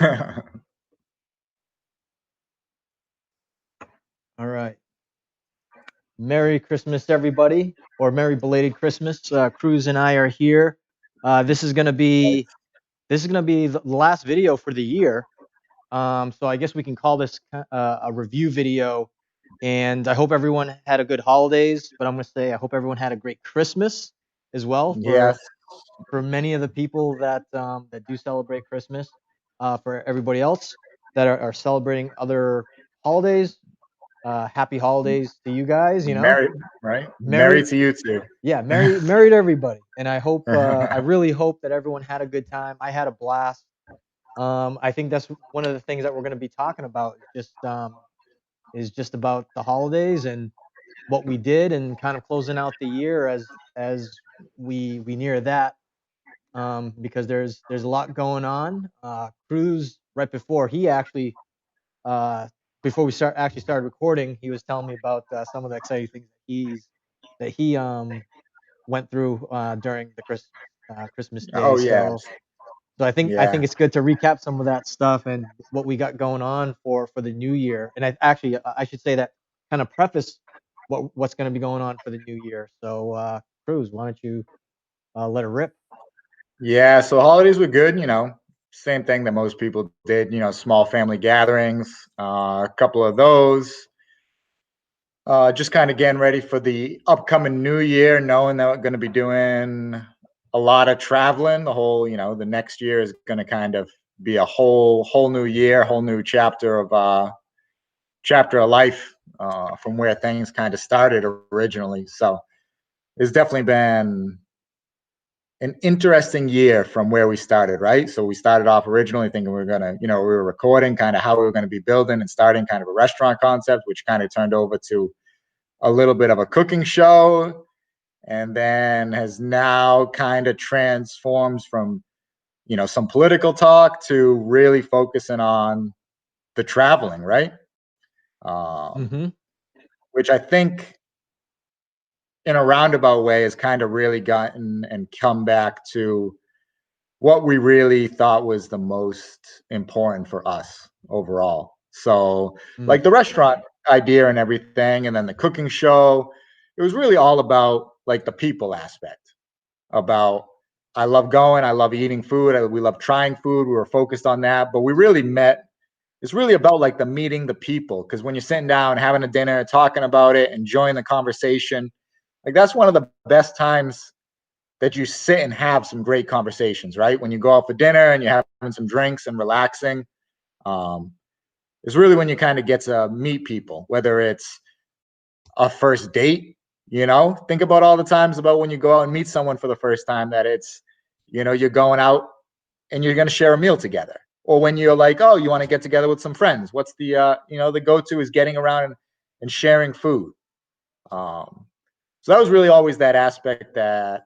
All right. Merry Christmas, everybody, or Merry belated Christmas. Cruz and I are here. This is gonna be the last video for the year. So I guess we can call this a review video. And I hope everyone had a good holidays. But I'm gonna say I hope everyone had a great Christmas as well Yes. for many of the people that do celebrate Christmas. For everybody else that are celebrating other holidays, happy holidays to you guys. Merry, right? Merry Merry, to you too. yeah, merry to everybody. And I really hope that everyone had a good time. I had a blast. I think that's one of the things that we're going to be talking about. Is just about the holidays and what we did, and kind of closing out the year as we near that. Because there's a lot going on. Cruz, right before he actually uh, before we started recording, he was telling me about some of the exciting things that he went through during the Christmas day. Oh yes. So I think Yeah. it's good to recap some of that stuff and what we got going on for the new year. And I should say that, kind of preface what's going to be going on for the new year. So Cruz, why don't you let it rip? Yeah. So holidays were good, same thing that most people did, small family gatherings, a couple of those. Just kind of getting ready for the upcoming new year, knowing that we're going to be doing a lot of traveling. The next year is going to kind of be a whole new year, whole new chapter of life from where things kind of started originally. So it's definitely been an interesting year from where we started, right? So we started off originally thinking we were gonna, we were recording kind of how we were going to be building and starting kind of a restaurant concept, which kind of turned over to a little bit of a cooking show, and then has now kind of transforms from, some political talk to really focusing on the traveling, right? Um, Mm-hmm. which I think in a roundabout way has kind of really gotten and come back to what we really thought was the most important for us overall. So, Mm. like the restaurant idea and everything, and then the cooking show, it was really all about like the people aspect. About I love going, I love eating food, we love trying food. We were focused on that, but we really met. It's really about like the meeting the people, because when you're sitting down, having a dinner, talking about it, enjoying the conversation, like that's one of the best times that you sit and have some great conversations, right? When you go out for dinner and you're having some drinks and relaxing, um, is really when you kind of get to meet people, whether it's a first date, think about all the times about when you go out and meet someone for the first time that it's, you're going out and you're going to share a meal together. Or when you're like, oh, you want to get together with some friends. What's the go-to is getting around and sharing food. Um, so that was really always that aspect that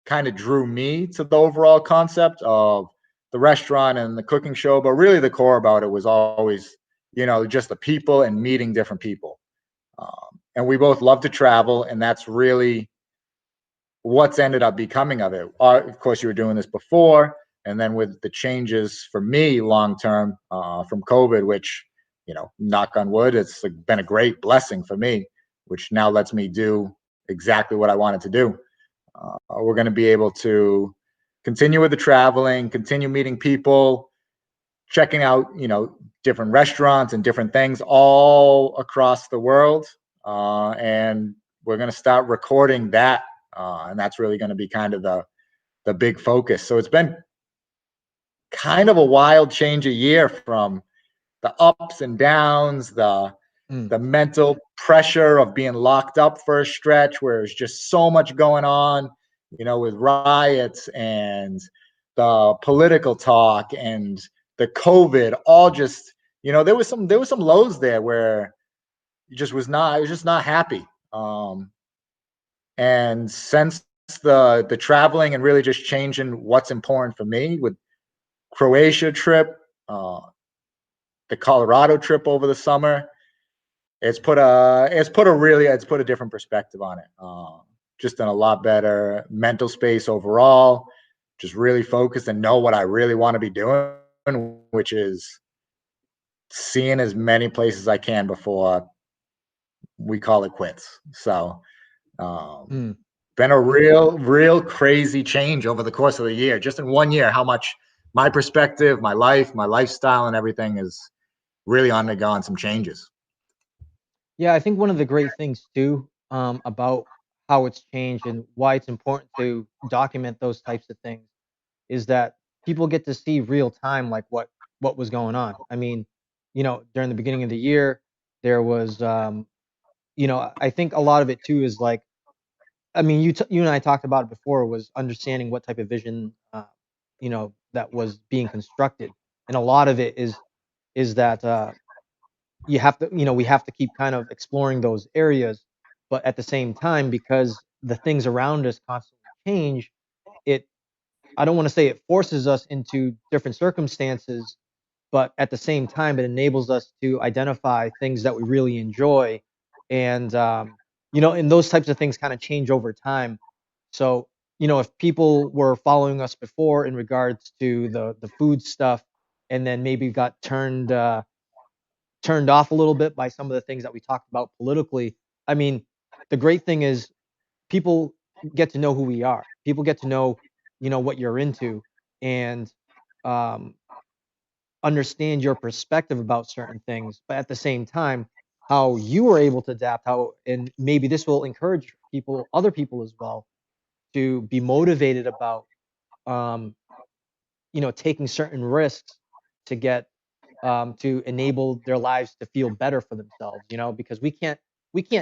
kind of drew me to the overall concept of the restaurant and the cooking show. But really, the core about it was always, just the people and meeting different people. And we both love to travel, and that's really what's ended up becoming of it. Of course, you were doing this before, and then with the changes for me long term from COVID, which, knock on wood, it's been a great blessing for me, which now lets me do exactly what I wanted to do. We're going to be able to continue with the traveling, continue meeting people, checking out, different restaurants and different things all across the world. And we're going to start recording that. And that's really going to be kind of the big focus. So it's been kind of a wild change of year from the ups and downs, Mm. the mental pressure of being locked up for a stretch where there's just so much going on, with riots and the political talk and the COVID, all just, there was some lows there where you just was not, I was just not happy. And since the traveling and really just changing what's important for me with Croatia trip, uh, the Colorado trip over the summer, it's put a different perspective on it. Just in a lot better mental space overall. Just really focused and know what I really want to be doing. which is seeing as many places I can before we call it quits. So, Hmm. been a real crazy change over the course of the year. Just in 1 year, how much my perspective, my life, my lifestyle, and everything is really undergone some changes. Yeah, I think one of the great things too, about how it's changed and why it's important to document those types of things is that people get to see real time, like what was going on. I mean, during the beginning of the year, there was, I think a lot of it too is like, I mean, you and I talked about it before, was understanding what type of vision, that was being constructed, and a lot of it is that you have to, we have to keep kind of exploring those areas, but at the same time, because the things around us constantly change, it I don't want to say it forces us into different circumstances, but at the same time, it enables us to identify things that we really enjoy, and and those types of things kind of change over time. So, if people were following us before in regards to the food stuff, and then maybe got turned off a little bit by some of the things that we talked about politically. I mean, the great thing is people get to know who we are. People get to know, what you're into, and um, understand your perspective about certain things. But at the same time, how you were able to adapt, how, and maybe this will encourage people, other people as well, to be motivated about, um, taking certain risks to get to enable their lives to feel better for themselves, because we can't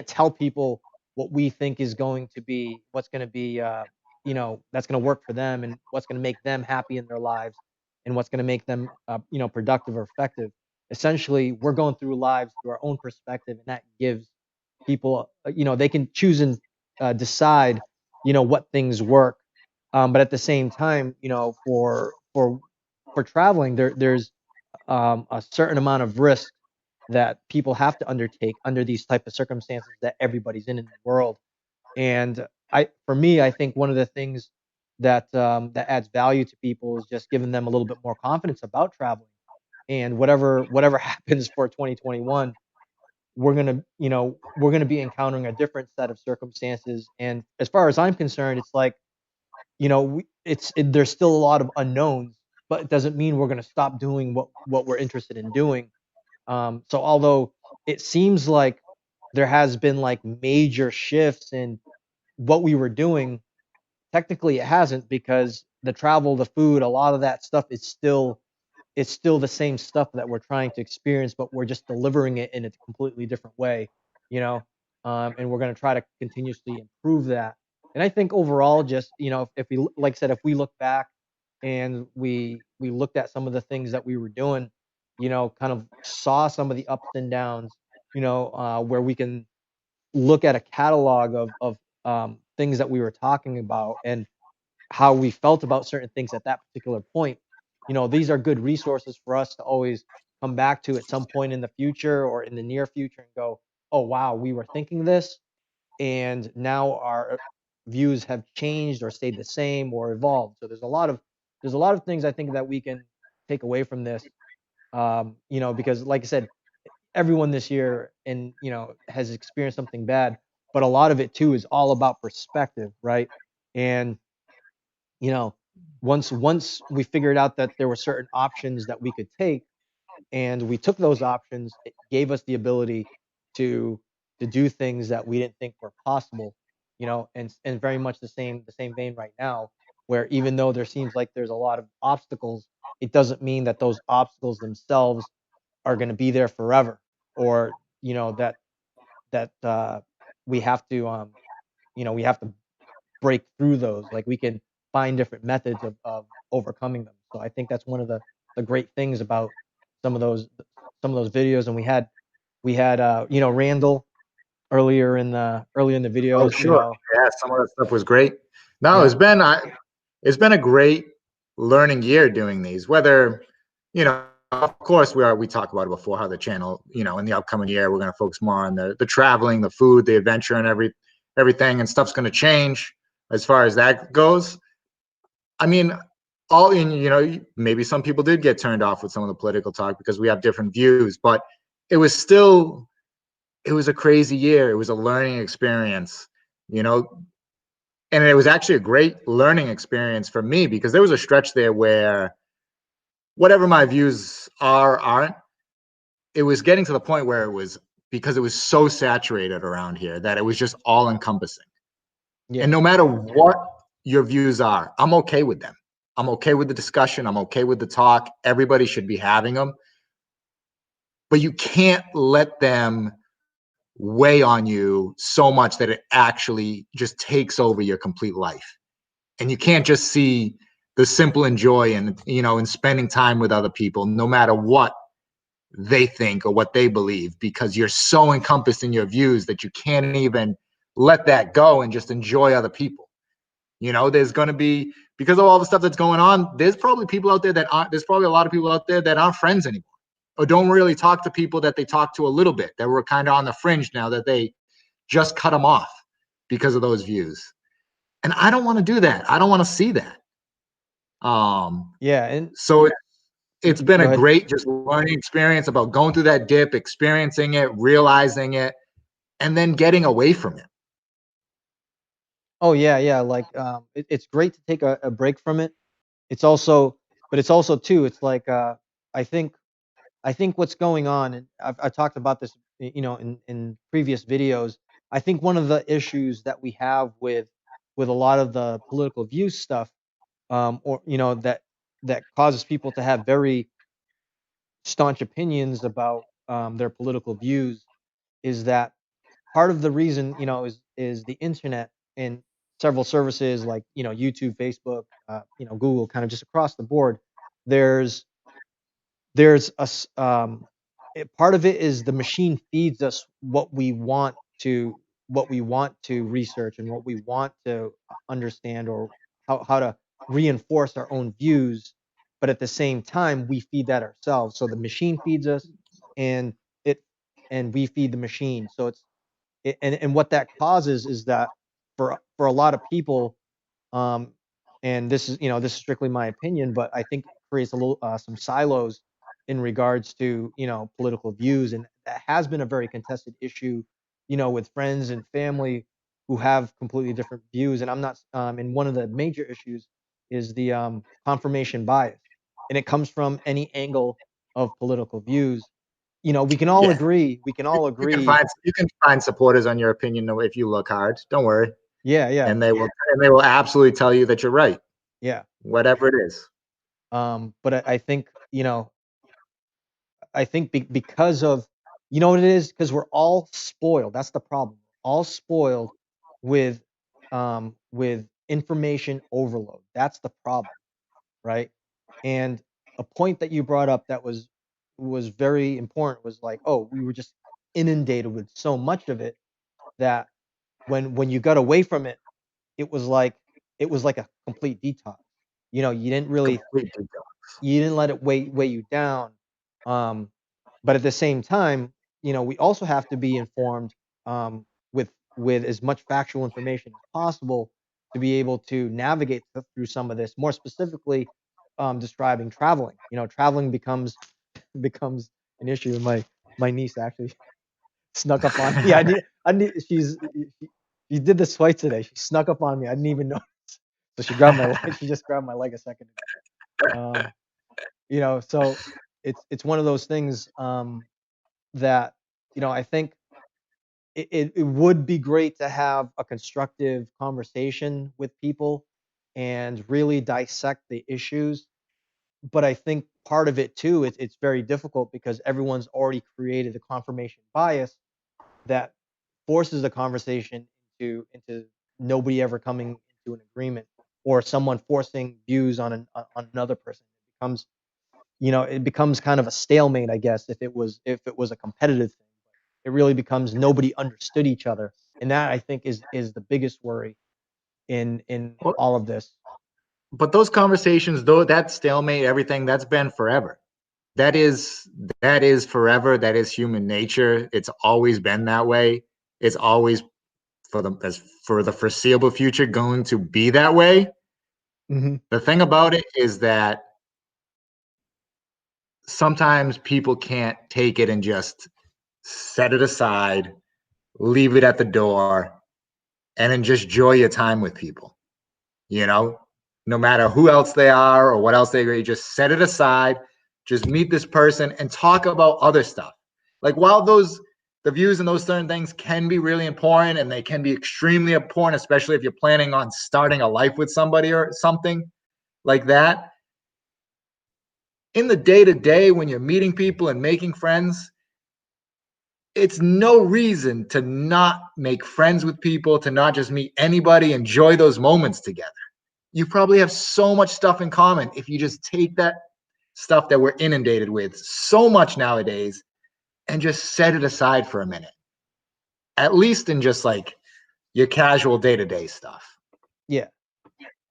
tell people what we think is going to be what's going to be that's going to work for them and what's going to make them happy in their lives and what's going to make them productive or effective. Essentially, we're going through lives through our own perspective, and that gives people, they can choose and decide, what things work. But at the same time, for traveling, there's a certain amount of risk that people have to undertake under these type of circumstances that everybody's in the world. And for me, I think one of the things that adds value to people is just giving them a little bit more confidence about traveling. And whatever happens for 2021, we're gonna be encountering a different set of circumstances. And as far as I'm concerned, it's like, there's still a lot of unknowns, but it doesn't mean we're going to stop doing what we're interested in doing. So although it seems like there has been like major shifts in what we were doing, technically it hasn't, because the travel, the food, a lot of that stuff is still it's still the same stuff that we're trying to experience, but we're just delivering it in a completely different way, you know. And we're going to try to continuously improve that. And I think overall, just if we, like I said, if we look back and we looked at some of the things that we were doing, kind of saw some of the ups and downs, where we can look at a catalog of things that we were talking about and how we felt about certain things at that particular point. These are good resources for us to always come back to at some point in the future or in the near future and go, oh, wow, we were thinking this. And now our views have changed or stayed the same or evolved. So there's a lot of things I think that we can take away from this. Because like I said, everyone this year and has experienced something bad, but a lot of it too is all about perspective, right? And you know, once we figured out that there were certain options that we could take, and we took those options, it gave us the ability to to do things that we didn't think were possible. And very much the same vein right now, where even though there seems like there's a lot of obstacles, it doesn't mean that those obstacles themselves are going to be there forever, or that we have to break through those. Like we can find different methods of overcoming them. So I think that's one of the great things about some of those some of those videos. And we had Randall earlier in the Oh, videos. sure. Yeah, some of that stuff was great. No, Yeah. it's been a great learning year doing these. Whether, of course, we talked about it before, how the channel, in the upcoming year, we're going to focus more on the traveling, the food, the adventure, and everything, and stuff's going to change as far as that goes. I mean, all in, you know, maybe some people did get turned off with some of the political talk because we have different views, but it was still, it was a crazy year. It was a learning experience, you know, and it was actually a great learning experience for me because there was a stretch there where whatever my views aren't, it was getting to the point where it was, because it was so saturated around here, that it was just all encompassing. Yeah. And no matter what your views are, I'm okay with them. I'm okay with the discussion. I'm okay with the talk. Everybody should be having them. But you can't let them weigh on you so much that it actually just takes over your complete life. And you can't just see the simple and joy and, you know, in spending time with other people, no matter what they think or what they believe, because you're so encompassed in your views that you can't even let that go and just enjoy other people. You know, there's going to be, because of all the stuff that's going on, there's probably people out there that aren't, there's probably a lot of people out there that aren't friends anymore, or don't really talk to people that they talk to a little bit, that were kind of on the fringe now, that they just cut them off because of those views. And I don't want to do that. I don't want to see that. Yeah. And So it's been go a ahead. great just learning experience about going through that dip, experiencing it, realizing it, and then getting away from it. Oh yeah, yeah. Like it's great to take a break from it. It's also, but it's also too. It's like I think I think what's going on, and I've talked about this, you know, in previous videos. I think one of the issues that we have with a lot of the political views stuff, or you know, that causes people to have very staunch opinions about their political views, is that part of the reason, you know, is the internet and several services like, you know, YouTube, Facebook, you know, Google, kind of just across the board. There's there's part of it is the machine feeds us what we want to research and what we want to understand, or how to reinforce our own views, but at the same time we feed that ourselves. So the machine feeds us, and it and we feed the machine. So and what that causes is that for a lot of people, um, and this is, you know, this is strictly my opinion, but I think it creates a little some silos in regards to, you know, political views, and that has been a very contested issue, you know, with friends and family who have completely different views. And I'm not, and one of the major issues is the confirmation bias, and it comes from any angle of political views. You know, we can all Yeah, agree. We can all agree. you can find supporters on your opinion if you look hard. Don't worry, Yeah, yeah, and they will absolutely tell you that you're right, yeah. whatever it is. But I think, you know, I think because of, you know what it is, because we're all spoiled. That's the problem. All spoiled with with information overload. That's the problem, right? And a point that you brought up that was very important was like, oh, we were just inundated with so much of it that when you got away from it, it was like it was like a complete detox. You know, Complete detail. you didn't let it weigh you down. Um, but at the same time, you know, we also have to be informed with as much factual information as possible to be able to navigate through some of this. More specifically, describing traveling. You know, traveling becomes an issue. My niece actually snuck up on me. I need she did this twice today. She snuck up on me. I didn't even know. So she grabbed my leg. She just grabbed my leg a second ago. You know, so it's one of those things, that, you know, I think it would be great to have a constructive conversation with people and really dissect the issues. But I think part of it too, it's very difficult because everyone's already created a confirmation bias that forces the conversation into nobody ever coming into an agreement, or someone forcing views on on another person. It becomes, you know, it becomes kind of a stalemate, I guess, if it was a competitive thing. It really becomes nobody understood each other, and that I think is the biggest worry in Well, all of this. but those conversations, though, that stalemate, everything, that's been forever. That is that is forever. That is human nature. It's always been that way. It's always for the foreseeable future going to be that way. The thing about it is that sometimes people can't take it and just set it aside, leave it at the door, and then just enjoy your time with people. You know, no matter who else they are or what else they agree, just set it aside, just meet this person and talk about other stuff. Like while the views and those certain things can be really important and they can be extremely important, especially if you're planning on starting a life with somebody or something like that. In the day to day, when you're meeting people and making friends, it's no reason to not make friends with people, to not just meet anybody, enjoy those moments together. You probably have so much stuff in common if you just take that stuff that we're inundated with so much nowadays and just set it aside for a minute, at least in just like your casual day-to-day stuff. Yeah.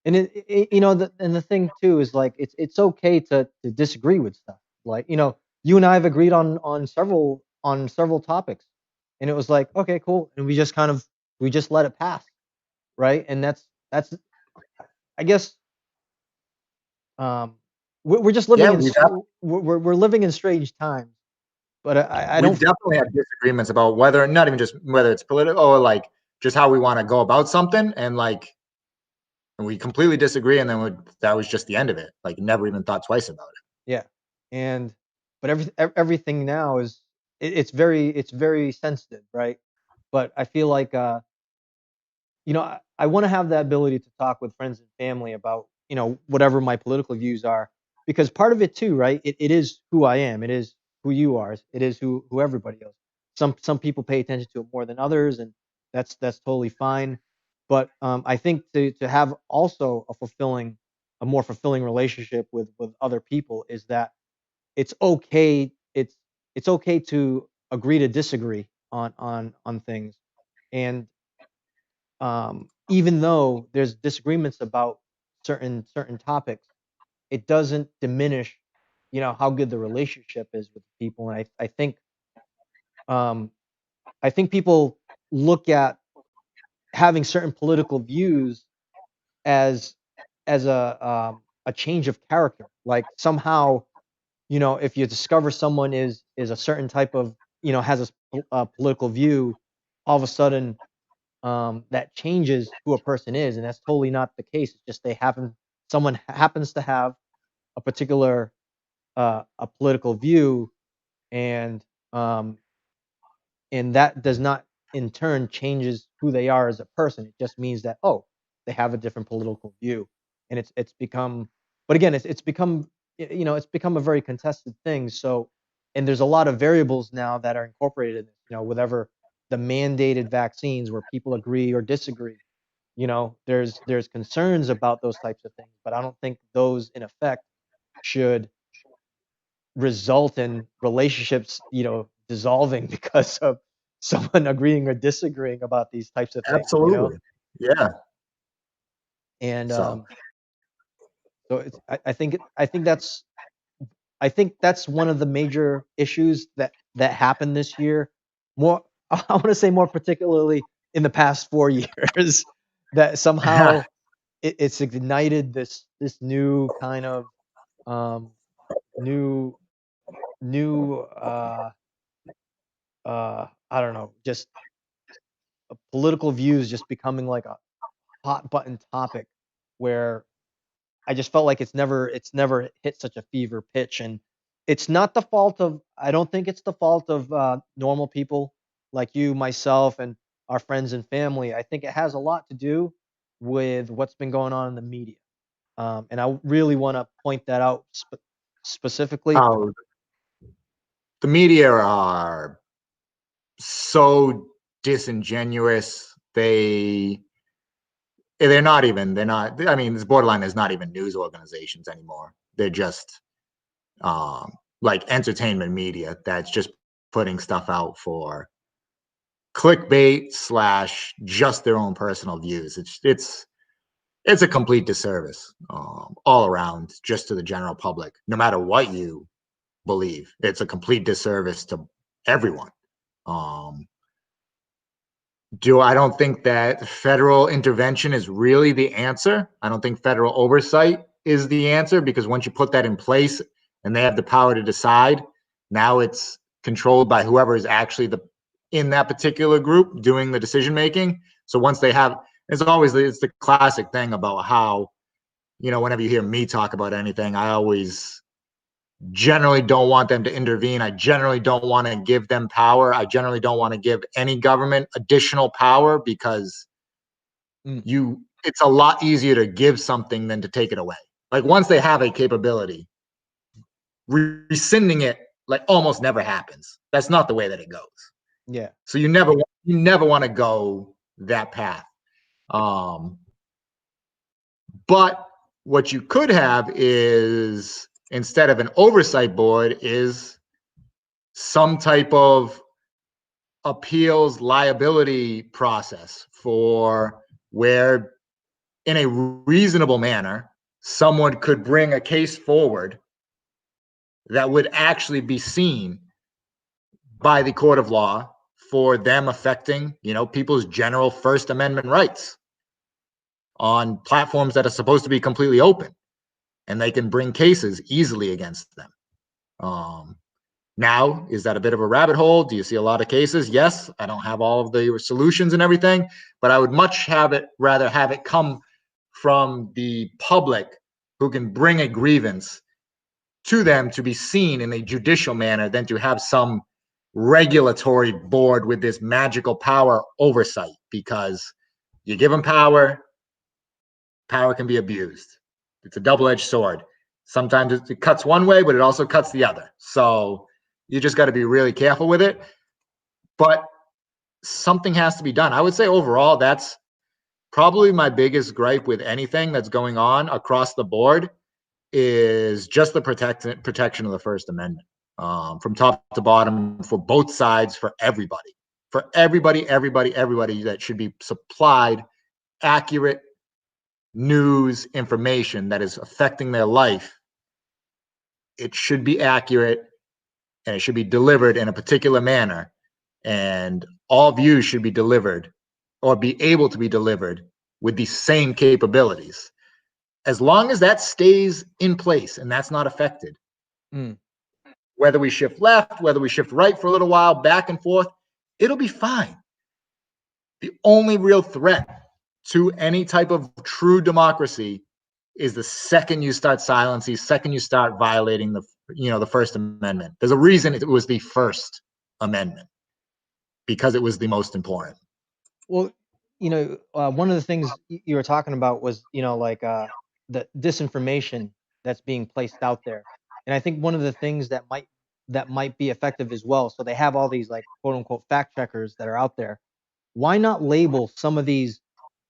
And you know, and the thing too is like it's okay to disagree with stuff. Like, you know, you and I have agreed on several topics, and it was like, okay, cool, and we just let it pass, right? And that's I guess um we're just living Yeah, in we're living in strange times, but I we've don't. definitely had disagreements about whether, not even just whether it's political or like just how we want to go about something, and like we completely disagree, and then that was just the end of it. Like never even thought twice about it. Yeah, and but everything now is it's very sensitive, right? But I feel like you know, I want to have the ability to talk with friends and family about, you know, whatever my political views are, because part of it too, right? It is who I am. It is who you are. It is who everybody is. Some people pay attention to it more than others, and that's totally fine. But I think to have also a more fulfilling relationship with other people is that it's okay. It's okay to agree to disagree on things, and even though there's disagreements about certain topics, it doesn't diminish, you know, how good the relationship is with people. And um, I think people look at having certain political views as a change of character. Like somehow, you know, if you discover someone is a certain type of, you know, has a political view, all of a sudden that changes who a person is, and that's totally not the case. It's just someone happens to have a particular a political view, and um, and that does not in turn changes who they are as a person. It just means that, oh, they have a different political view, and it's become, but again, it's become, you know, it's become a very contested thing. So, and there's a lot of variables now that are incorporated in this, you know, whatever the mandated vaccines where people agree or disagree. You know, there's concerns about those types of things, but I don't think those in effect should result in relationships, you know, dissolving because of someone agreeing or disagreeing about these types of things, you know? Absolutely. Yeah. And So so I think that's one of the major issues that happened this year. More, I want to say more particularly in the past 4 years, that somehow it's ignited this new kind of um, new new I don't know, just political views just becoming like a hot button topic where I just felt like it's never hit such a fever pitch. And it's not the fault of, I don't think it's the fault of normal people like you, myself, and our friends and family. I think it has a lot to do with what's been going on in the media. And I really want to point that out specifically. how the media are so disingenuous. They're not, I mean, this borderline is not even news organizations anymore. They're just like entertainment media that's just putting stuff out for clickbait slash just their own personal views. It's a complete disservice all around, just to the general public. No matter what you believe, it's a complete disservice to everyone. Um, I don't think that federal intervention is really the answer. I don't think federal oversight is the answer, because once you put that in place and they have the power to decide, now it's controlled by whoever is actually in that particular group doing the decision making. So once they have, it's the classic thing about how, whenever you hear me talk about anything, I always generally don't want them to intervene. I generally don't want to give them power. I generally don't want to give any government additional power, because it's a lot easier to give something than to take it away. Like, once they have a capability, rescinding it like almost never happens. That's not the way that it goes. Yeah. So you never want to go that path. But what you could have is, instead of an oversight board, is some type of appeals liability process for where, in a reasonable manner, someone could bring a case forward that would actually be seen by the court of law for them affecting, people's general First Amendment rights on platforms that are supposed to be completely open, and they can bring cases easily against them. Now, is that a bit of a rabbit hole? Do you see a lot of cases? Yes. I don't have all of the solutions and everything, but I would much rather have it come from the public, who can bring a grievance to them to be seen in a judicial manner, than to have some regulatory board with this magical power oversight. Because you give them power can be abused. It's a double-edged sword. Sometimes it cuts one way, but it also cuts the other. So you just got to be really careful with it. But something has to be done. I would say overall, that's probably my biggest gripe with anything that's going on across the board, is just the protection of the First Amendment, from top to bottom, for both sides, for everybody, everybody that should be supplied accurate news information that is affecting their life. It should be accurate, and it should be delivered in a particular manner, and all views should be delivered, or be able to be delivered, with the same capabilities. As long as that stays in place and that's not affected, whether we shift left, whether we shift right for a little while, back and forth, it'll be fine. The only real threat to any type of true democracy is the second you start silencing, second you start violating the First Amendment. There's a reason it was the First Amendment, because it was the most important. Well, one of the things you were talking about was, the disinformation that's being placed out there. And I think one of the things that might be effective as well. So they have all these, like, quote unquote fact checkers that are out there. Why not label some of these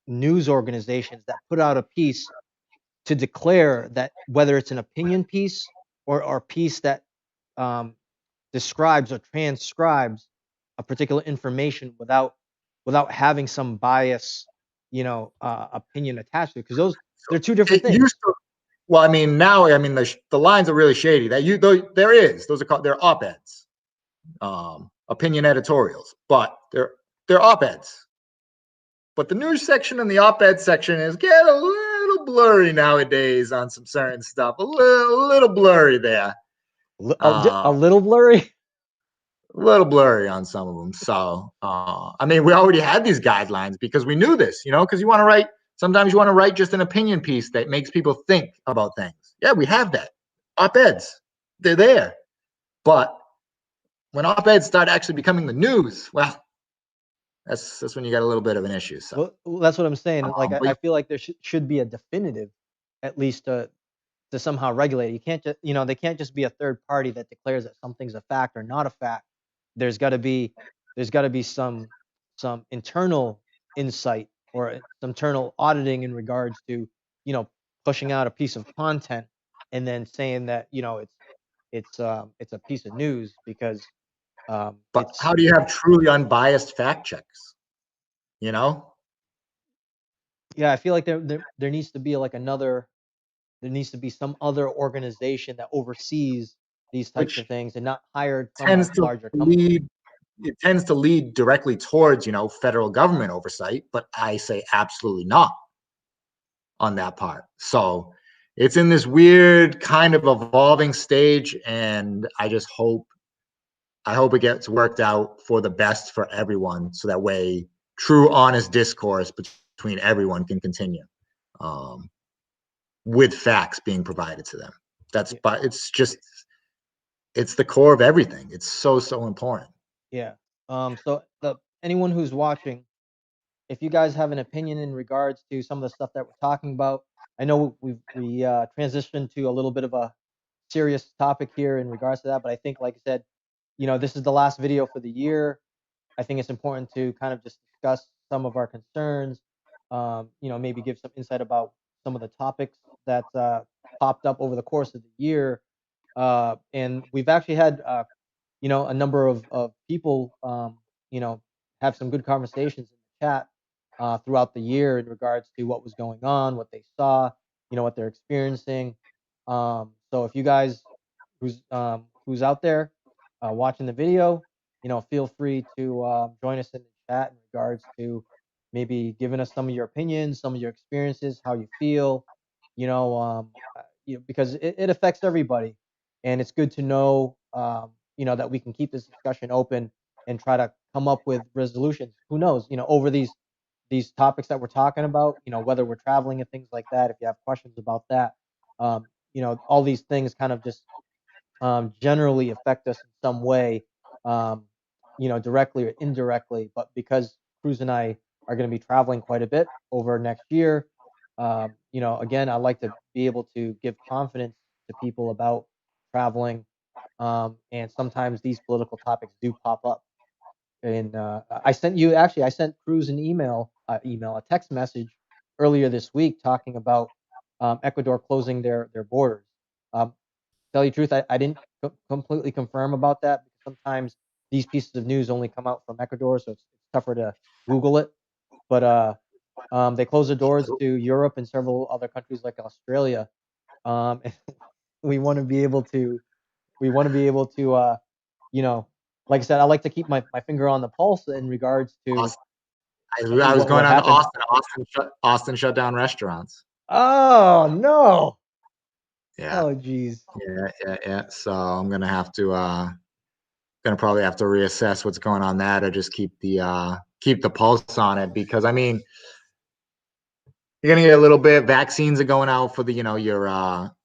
news organizations that put out a piece to declare that, whether it's an opinion piece or a piece that describes or transcribes a particular information without having some bias, opinion attached to it, because they're two different things. Well, I mean, now, the lines are really shady. Those are called, they're op-eds, opinion editorials, but they're op-eds. But the news section and the op-ed section is getting a little blurry nowadays on some certain stuff. A little blurry there. A little blurry. A little blurry on some of them. So, we already had these guidelines because we knew this, because sometimes you want to write just an opinion piece that makes people think about things. Yeah, we have that. Op-eds, they're there. But when op-eds start actually becoming the news, well, that's when you got a little bit of an issue. So. Well, that's what I'm saying. I feel like there should be a definitive, at least, to somehow regulate it. You can't just, they can't just be a third party that declares that something's a fact or not a fact. There's got to be some internal insight or some internal auditing in regards to, pushing out a piece of content and then saying that, it's a piece of news because. But how do you have truly unbiased fact checks? Yeah, I feel like there needs to be there needs to be some other organization that oversees these types of things, and not hired from a larger company. it tends to lead directly towards, federal government oversight, but I say absolutely not on that part. So it's in this weird kind of evolving stage, and I hope it gets worked out for the best for everyone, so that way true, honest discourse between everyone can continue, with facts being provided to them. But it's the core of everything. It's so important. Yeah. So anyone who's watching, if you guys have an opinion in regards to some of the stuff that we're talking about, I know we transitioned to a little bit of a serious topic here in regards to that, but I think, like I said, this is the last video for the year. I think it's important to kind of just discuss some of our concerns. Maybe give some insight about some of the topics that popped up over the course of the year. And we've actually had a number of people have some good conversations in the chat throughout the year in regards to what was going on, what they saw, what they're experiencing. So if you guys who's out there watching the video, feel free to join us in the chat in regards to maybe giving us some of your opinions, some of your experiences, how you feel, because it affects everybody, and it's good to know, that we can keep this discussion open and try to come up with resolutions. Who knows, over these topics that we're talking about, whether we're traveling and things like that. If you have questions about that, all these things kind of just generally affect us in some way, directly or indirectly. But because Cruz and I are going to be traveling quite a bit over next year, again, I like to be able to give confidence to people about traveling. And sometimes these political topics do pop up. And I sent Cruz an a text message earlier this week talking about Ecuador closing their borders. Tell you the truth, I didn't completely confirm about that, because sometimes these pieces of news only come out from Ecuador, so it's tougher to Google it. But they closed the doors to Europe and several other countries like Australia. And we want to be able to, like I said, I like to keep my finger on the pulse in regards to. I was going on to Austin. Austin shut down restaurants. Oh no. Yeah. Oh geez. Yeah. So I'm gonna have to probably have to reassess what's going on that, or just keep the pulse on it, because I mean, you're gonna get a little bit. Vaccines are going out for the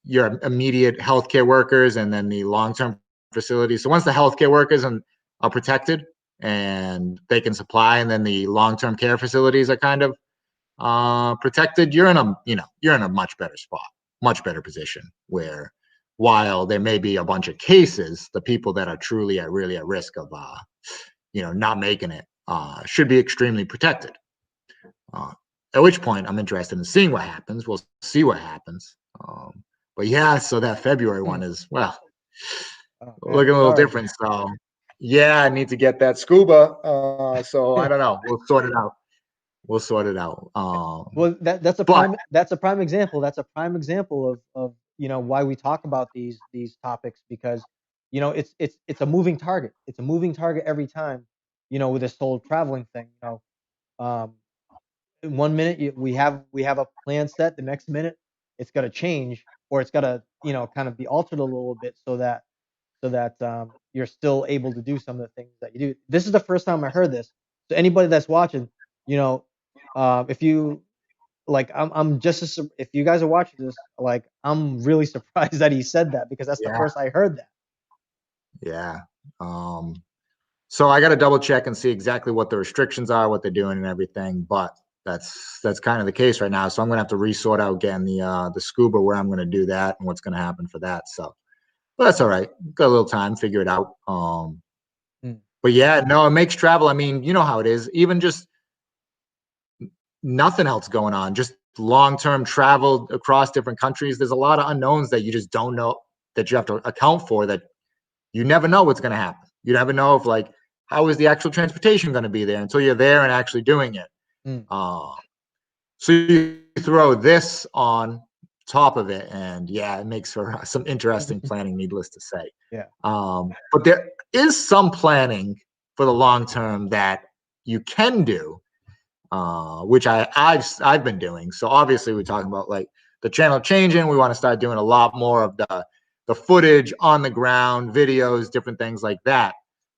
your immediate healthcare workers, and then the long-term facilities. So once the healthcare workers are protected and they can supply, and then the long-term care facilities are kind of protected, you're in a much better spot, much better position, where while there may be a bunch of cases, the people that are truly really at risk of not making it should be extremely protected. At which point I'm interested in seeing what happens. We'll see what happens. But yeah, so that February one is, well, looking a little different. So yeah, I need to get that scuba. So I don't know. We'll sort it out. Well, that's a prime example. That's a prime example of why we talk about these topics, because it's a moving target. It's a moving target every time, with this whole traveling thing. One minute we have a plan set, the next minute it's got to change, or it's got to kind of be altered a little bit, so that you're still able to do some of the things that you do. This is the first time I heard this. So anybody that's watching, if you like, I'm just as, if you guys are watching this, like, I'm really surprised that he said that, because that's the first I heard that. Yeah. So I got to double check and see exactly what the restrictions are, what they're doing and everything. But that's kind of the case right now. So I'm going to have to resort out again the scuba, where I'm going to do that and what's going to happen for that. So, but that's all right. Got a little time, figure it out. But yeah, no, it makes travel. I mean, you know how it is. Even just nothing else going on, just long-term travel across different countries. There's a lot of unknowns that you just don't know, that you have to account for, that you never know what's going to happen. You never know if, like, how is the actual transportation going to be there until you're there and actually doing it. So you throw this on top of it, and yeah, it makes for some interesting planning, needless to say. Yeah. But there is some planning for the long term that you can do, which I've been doing. So obviously we're talking about like the channel changing. We want to start doing a lot more of the footage on the ground, videos, different things like that.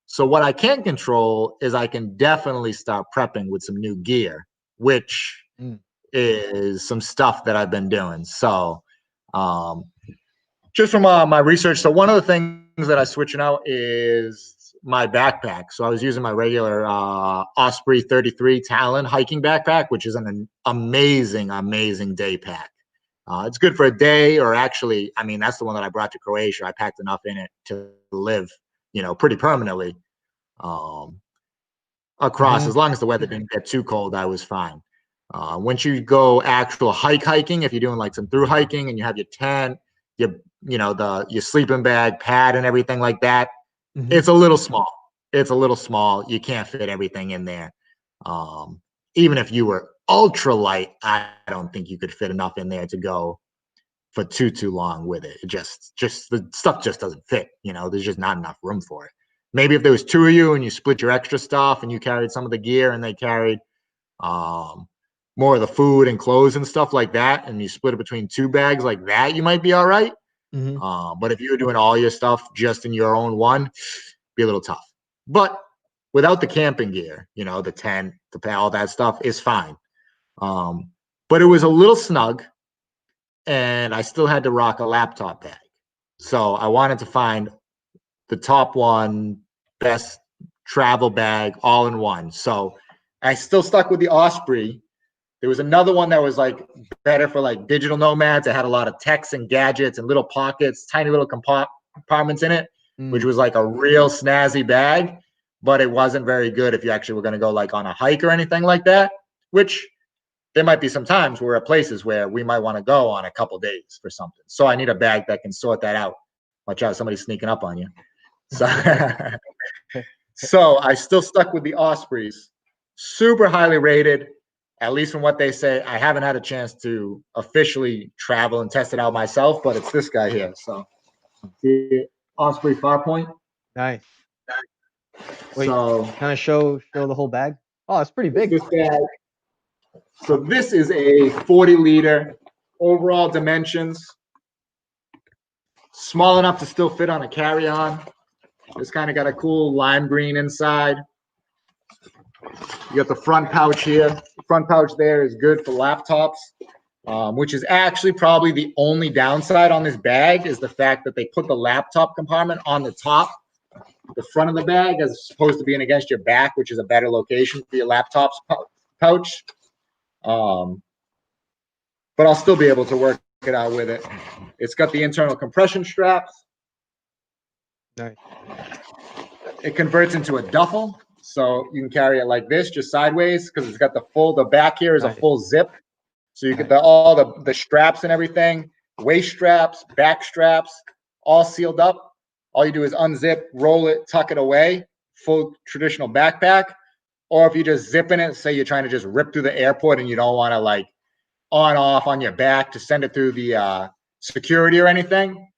So what I can control is I can definitely start prepping with some new gear, which is some stuff that I've been doing. So just from my research, so one of the things that I'm switching out is my backpack. So I was using my regular Osprey 33 Talon hiking backpack, which is an amazing, amazing day pack. It's good for a day, or actually, I mean, that's the one that I brought to Croatia. I packed enough in it to live, pretty permanently across. As long as the weather didn't get too cold, I was fine. Once you go actual hiking, if you're doing like some through hiking and you have your tent, your sleeping bag, pad, and everything like that, it's a little small. It's a little small. You can't fit everything in there. Even if you were ultra light, I don't think you could fit enough in there to go for too long with it. It just the stuff just doesn't fit. There's just not enough room for it. Maybe if there was two of you and you split your extra stuff and you carried some of the gear and they carried more of the food and clothes and stuff like that, and you split it between two bags like that, you might be all right. But if you were doing all your stuff just in your own one, be a little tough. But without the camping gear, the tent, the pad, all that stuff is fine. But it was a little snug, and I still had to rock a laptop bag. So I wanted to find the top one, best travel bag, all in one. So I still stuck with the Osprey. There was another one that was like better for like digital nomads. It had a lot of texts and gadgets and little pockets, tiny little compartments in it, which was like a real snazzy bag, but it wasn't very good if you actually were going to go like on a hike or anything like that, which there might be some times we're at places where we might want to go on a couple days for something. So I need a bag that can sort that out. Watch out, somebody's sneaking up on you. So I still stuck with the Ospreys. Super highly rated, at least from what they say. I haven't had a chance to officially travel and test it out myself, but it's this guy here. So the Osprey Farpoint. Nice. Wait, so kind of show the whole bag. Oh, it's pretty big. This bag. So this is a 40-liter overall dimensions. Small enough to still fit on a carry-on. It's kind of got a cool lime green inside. You got the front pouch here. The front pouch there is good for laptops, which is actually probably the only downside on this bag is the fact that they put the laptop compartment on the top, the front of the bag, as opposed to being against your back, which is a better location for your laptop's pouch. But I'll still be able to work it out with it. It's got the internal compression straps. Nice. It converts into a duffel, so you can carry it like this, just sideways, because it's got the back here is a full zip. So you get all the straps and everything, waist straps, back straps, all sealed up. All you do is unzip, roll it, tuck it away, full traditional backpack. Or if you're just zipping it, say you're trying to just rip through the airport and you don't want to like on off on your back to send it through the security or anything.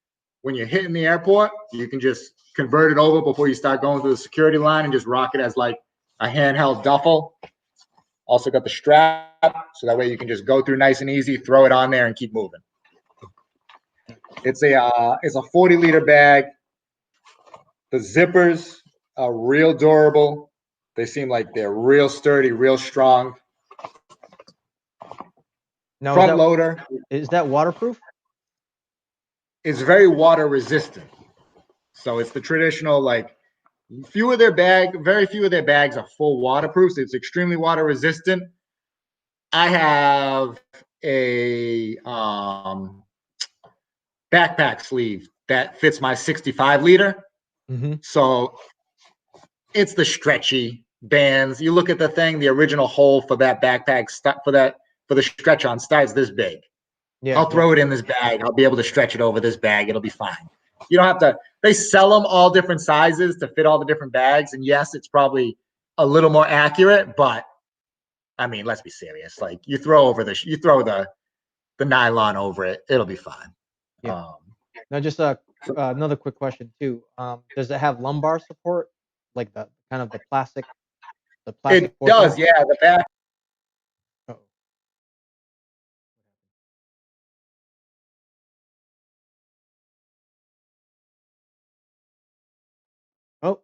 When you're hitting the airport, you can just convert it over before you start going through the security line and just rock it as like a handheld duffel. Also got the strap, so that way you can just go through nice and easy, throw it on there and keep moving. It's a 40-liter bag. The zippers are real durable. They seem like they're real sturdy, real strong. Now, front loader. Is that waterproof? It's very water resistant. So it's the traditional, like, very few of their bags are full waterproof. So it's extremely water resistant. I have a backpack sleeve that fits my 65-liter. So it's the stretchy bands. You look at the thing, the original hole for that backpack for the stretch on starts this big. Yeah, I'll throw it in this bag. I'll be able to stretch it over this bag. It'll be fine. You don't have to. They sell them all different sizes to fit all the different bags. And yes, it's probably a little more accurate, but I mean, let's be serious. Like you throw the nylon over it, it'll be fine. Yeah. Now, just another quick question too. Does it have lumbar support? like the kind of the plastic It portion? does, yeah. The back. Oh, oh,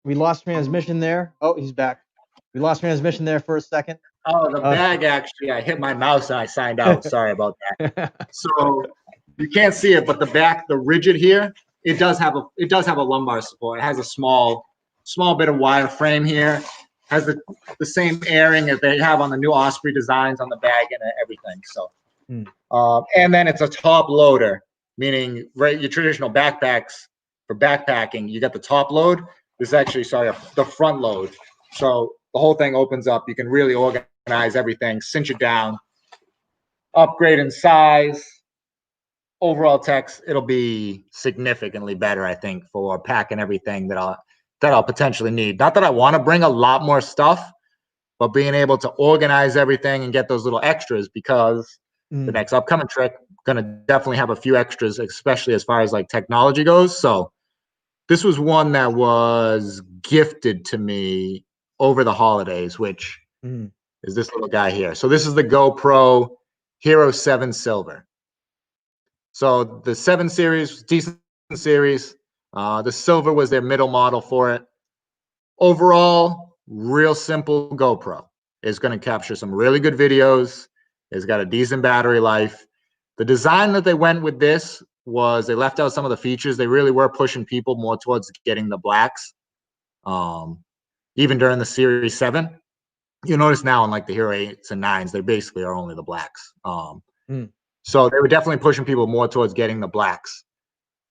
we lost transmission there. Oh, he's back. We lost transmission there for a second. Oh, the Uh, bag actually. I hit my mouse and I signed out. Sorry about that. So you can't see it, but the back, the rigid here, it does have a lumbar support. It has a small bit of wire frame here. Has the same airing that they have on the new Osprey designs on the bag and everything. So, and then it's a top loader, meaning right your traditional backpacks for backpacking, you got the top load. This is actually the front load. So the whole thing opens up. You can really organize everything, cinch it down, upgrade in size. Overall text, it'll be significantly better, I think, for packing everything that I'll potentially need. Not that I want to bring a lot more stuff, but being able to organize everything and get those little extras, because the next upcoming trip gonna definitely have a few extras, especially as far as like technology goes. So this was one that was gifted to me over the holidays, which is this little guy here. So this is the GoPro Hero 7 Silver. So the 7 series, decent series. The silver was their middle model for it. Overall, real simple GoPro. It's going to capture some really good videos. It's got a decent battery life. The design that they went with this was they left out some of the features. They really were pushing people more towards getting the blacks. Even during the Series 7, you notice now in like the Hero 8s and 9s, they basically are only the blacks. So they were definitely pushing people more towards getting the blacks.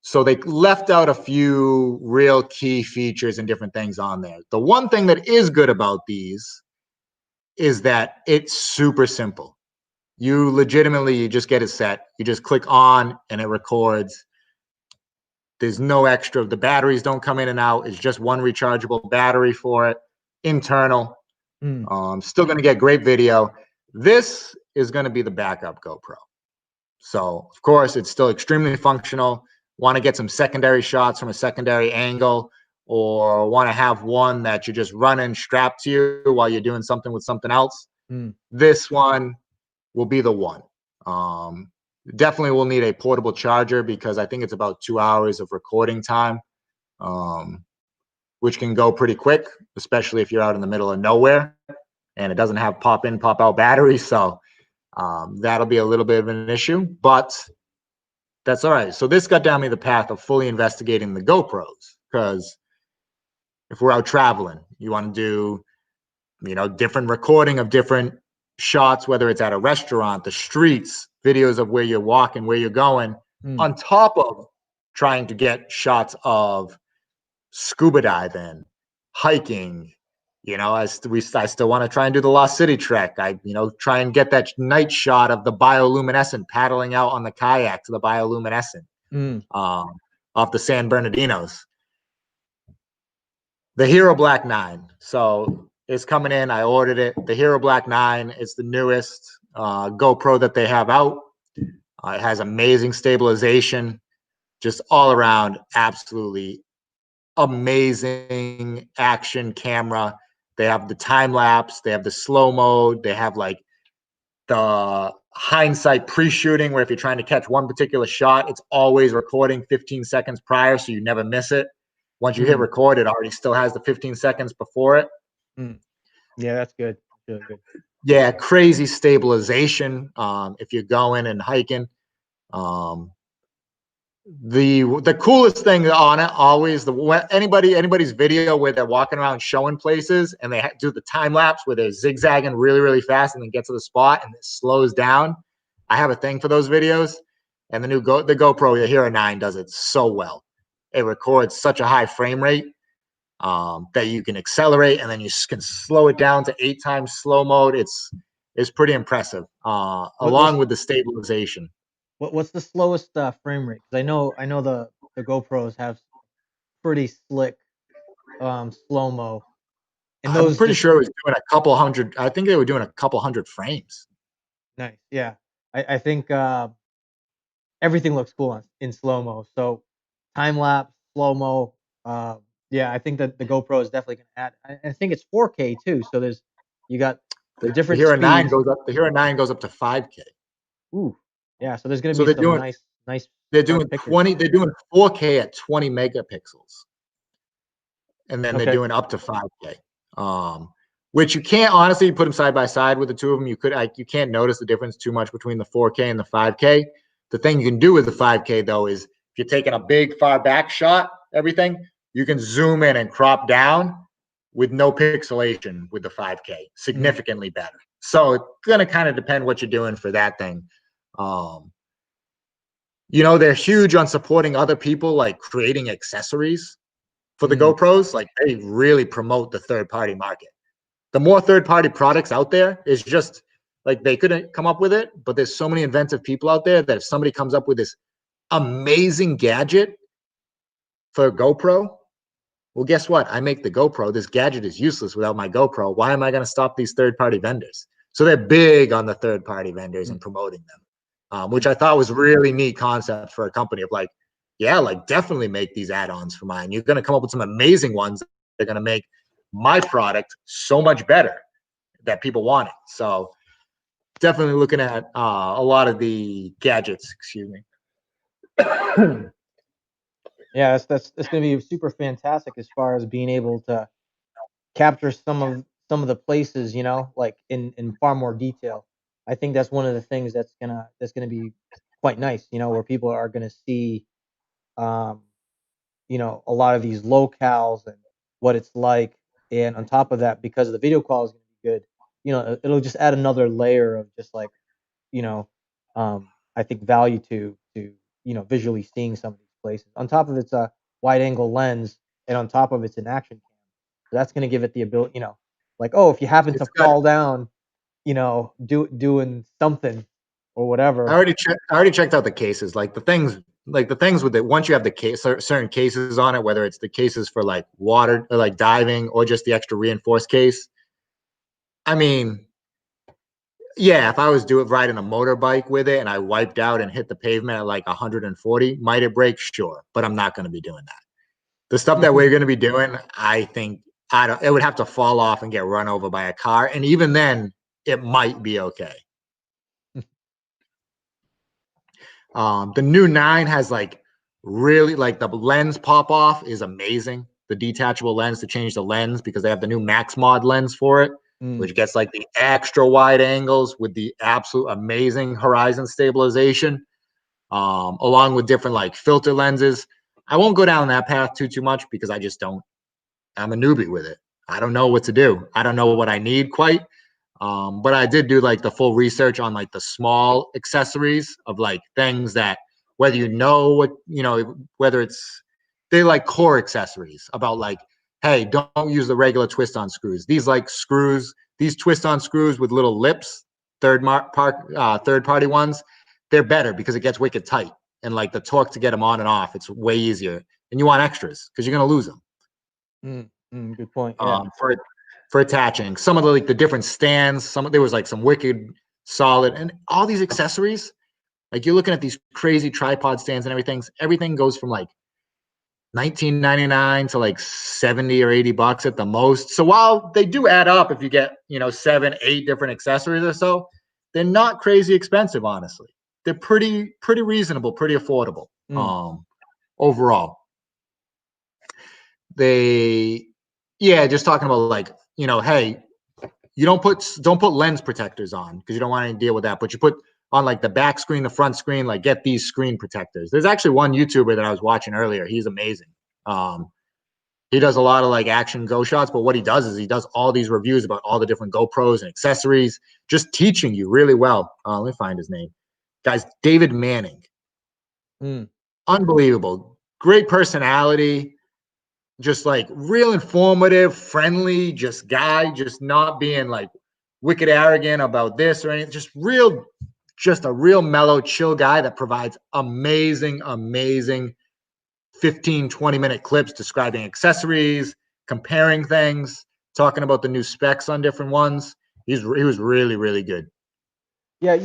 So they left out a few real key features and different things on there. The one thing that is good about these is that it's super simple. You just get it set. You just click on and it records. There's no extra. The batteries don't come in and out. It's just one rechargeable battery for it, internal. Still going to get great video. This is going to be the backup GoPro. So, of course, it's still extremely functional. Want to get some secondary shots from a secondary angle, or want to have one that you're just running strapped to you while you're doing something with something else. This one will be the one. Definitely will need a portable charger, because I think it's about 2 hours of recording time, which can go pretty quick, especially if you're out in the middle of nowhere and it doesn't have pop in, pop out batteries. So that'll be a little bit of an issue, but that's all right. So this got down me the path of fully investigating the GoPros, because if we're out traveling, you want to do, different recording of different shots, whether it's at a restaurant, the streets, videos of where you're walking, where you're going, on top of trying to get shots of scuba diving, hiking. I still want to try and do the Lost City trek. Try and get that night shot of the bioluminescent paddling out on the kayak to the bioluminescent off the San Bernardinos. The Hero Black 9. So it's coming in. I ordered it. The Hero Black 9. It's the newest GoPro that they have out. It has amazing stabilization, just all around, absolutely amazing action camera. They have the time lapse, they have the slow mode, they have like the hindsight pre-shooting, where if you're trying to catch one particular shot, it's always recording 15 seconds prior, so you never miss it. Once you hit record, it already still has the 15 seconds before it. Yeah, that's good. Really good. Yeah, crazy stabilization if you're going and hiking. The coolest thing on it always anybody's video where they're walking around showing places and they do the time lapse where they're zigzagging really, really fast and then get to the spot and it slows down. I have a thing for those videos, and the GoPro, the Hero 9, does it so well. It records such a high frame rate that you can accelerate and then you can slow it down to 8 times slow mode. It's pretty impressive, along with the stabilization. What's the slowest frame rate? Because I know the GoPros have pretty slick slow mo, and I'm those pretty just sure it was doing a couple hundred. I think they were doing a couple hundred frames. nice. Yeah, I think everything looks cool in slow mo. So time lapse, slow mo, Yeah, I think that the GoPro is definitely going to add. I think it's 4K too. So you got the The different Hero 9 speeds. goes up. The Hero 9 goes up to 5K. Ooh, yeah. So there's going to So be some nice they're sharp doing pictures. 20. They're doing 4K at 20 megapixels, and then they're Okay. doing up to 5K. Which you can't honestly put them side by side with the two of them. You can't notice the difference too much between the 4K and the 5K. The thing you can do with the 5K though is if you're taking a big far back shot, everything you can zoom in and crop down with no pixelation with the 5K, significantly better. So it's gonna kind of depend what you're doing for that thing. They're huge on supporting other people, like creating accessories for the GoPros. Like they really promote the third party market. The more third party products out there is just like they couldn't come up with it, but there's so many inventive people out there that if somebody comes up with this amazing gadget for a GoPro, well, guess what? I make the GoPro. This gadget is useless without my GoPro. Why am I going to stop these third party vendors? So they're big on the third party vendors and promoting them, which I thought was really neat concept for a company of like, yeah, like definitely make these add-ons for mine. You're going to come up with some amazing ones. They're going to make my product so much better that people want it. So definitely looking at a lot of the gadgets. Excuse me. Yeah, that's going to be super fantastic as far as being able to capture some of the places, like in far more detail. I think that's one of the things that's gonna be quite nice, where people are gonna see, um, a lot of these locales and what it's like, and on top of that, because the video call is gonna be good, it'll just add another layer of just like, you know, I think value to visually seeing some of these places. On top of it's a wide angle lens, and on top of it's an action cam. So that's going to give it the ability, like, oh, if you happen to It's got. fall down, doing something or whatever. I already checked out the cases. Like the things with it. Once you have the case, certain cases on it, whether it's the cases for like water, or like diving, or just the extra reinforced case. I mean, yeah, if I was riding a motorbike with it and I wiped out and hit the pavement at like 140, might it break? Sure, but I'm not going to be doing that. The stuff that we're going to be doing, I think, it would have to fall off and get run over by a car, and even then, it might be okay. The new 9 has like really like the lens pop off is amazing. The detachable lens to change the lens because they have the new Max Mod lens for it, which gets like the extra wide angles with the absolute amazing horizon stabilization, along with different like filter lenses. I won't go down that path too much because I just don't. I'm a newbie with it. I don't know what to do. I don't know what I need quite. But I did do like the full research on like the small accessories of like things that whether whether it's they like core accessories about like, hey, don't use the regular twist on screws. These like screws, these twist on screws with little lips, third party ones, they're better because it gets wicked tight and like the torque to get them on and off, it's way easier. And you want extras because you're gonna lose them. Good point. Yeah. For attaching some of the like the different stands. There was like some wicked solid and all these accessories. Like you're looking at these crazy tripod stands and everything goes from like 19.99 to like 70 or 80 bucks at the most. So while they do add up, if you get 7-8 different accessories or so, they're not crazy expensive. Honestly, they're pretty reasonable, pretty affordable. Overall, just talking about like hey, you don't put lens protectors on because you don't want to deal with that, but you put on like the back screen, the front screen, like get these screen protectors. There's actually one YouTuber that I was watching earlier. He's amazing. He does a lot of like action go shots, but what he does is he does all these reviews about all the different GoPros and accessories, just teaching you really well. Let me find his name. Guys, David Manning. Unbelievable. Great personality. Just like real informative, friendly, just guy, just not being like wicked arrogant about this or anything. Just a real mellow, chill guy that provides amazing 15, 20-minute clips describing accessories, comparing things, talking about the new specs on different ones. He was really, really good. Yeah,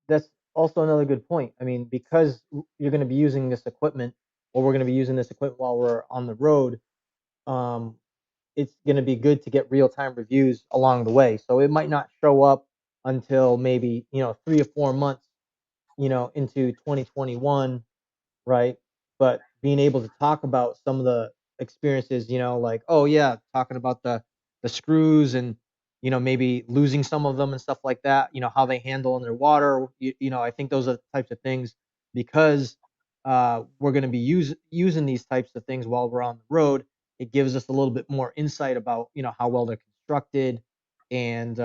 that's also another good point. I mean, because you're going to be using this equipment, or we're going to be using this equipment while we're on the road, um, it's going to be good to get real-time reviews along the way. So it might not show up until maybe, 3 or 4 months, into 2021, right? But being able to talk about some of the experiences, like, oh yeah, talking about the screws and maybe losing some of them and stuff like that, how they handle underwater. I think those are the types of things, because we're going to be using these types of things while we're on the road. It gives us a little bit more insight about how well they're constructed, and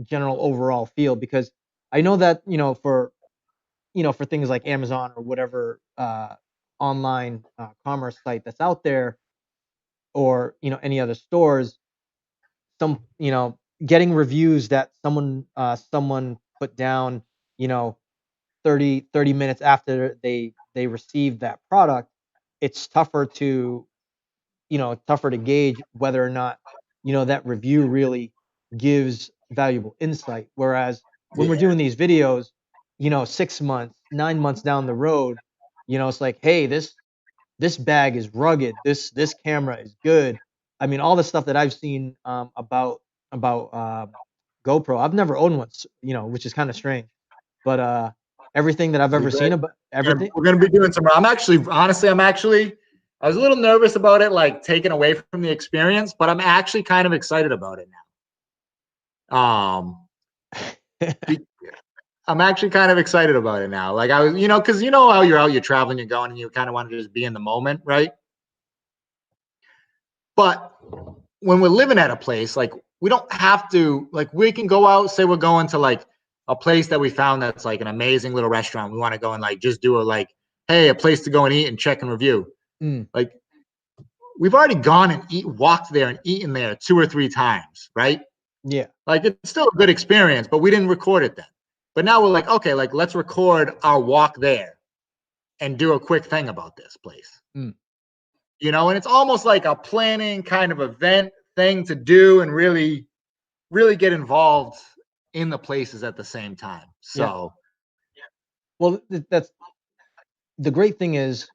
general overall feel. Because I know that for things like Amazon or whatever online commerce site that's out there, or any other stores, some getting reviews that someone put down, you know 30 minutes after they received that product. It's tougher to gauge whether or not that review really gives valuable insight. Whereas when we're Yeah. doing these videos, 6 months, 9 months down the road, it's like, hey, this bag is rugged. This camera is good. I mean, all the stuff that I've seen about GoPro. I've never owned one, which is kind of strange. But everything that I've ever seen about everything. We're gonna be doing some. I was a little nervous about it, like taking away from the experience, but I'm actually kind of excited about it now. I'm actually kind of excited about it now. Like I was, because how you're out, you're traveling, you're going, and you kind of want to just be in the moment, right? But when we're living at a place, like we don't have to, like we can go out, say we're going to like a place that we found that's like an amazing little restaurant. We want to go and like just do hey, a place to go and eat and check and review. Like we've already gone and walked there and eaten there 2 or 3 times, right? Yeah. Like it's still a good experience, but we didn't record it then. But now we're like, okay, like let's record our walk there and do a quick thing about this place. And it's almost like a planning kind of event thing to do and really, really get involved in the places at the same time. So, Well, that's the great thing is,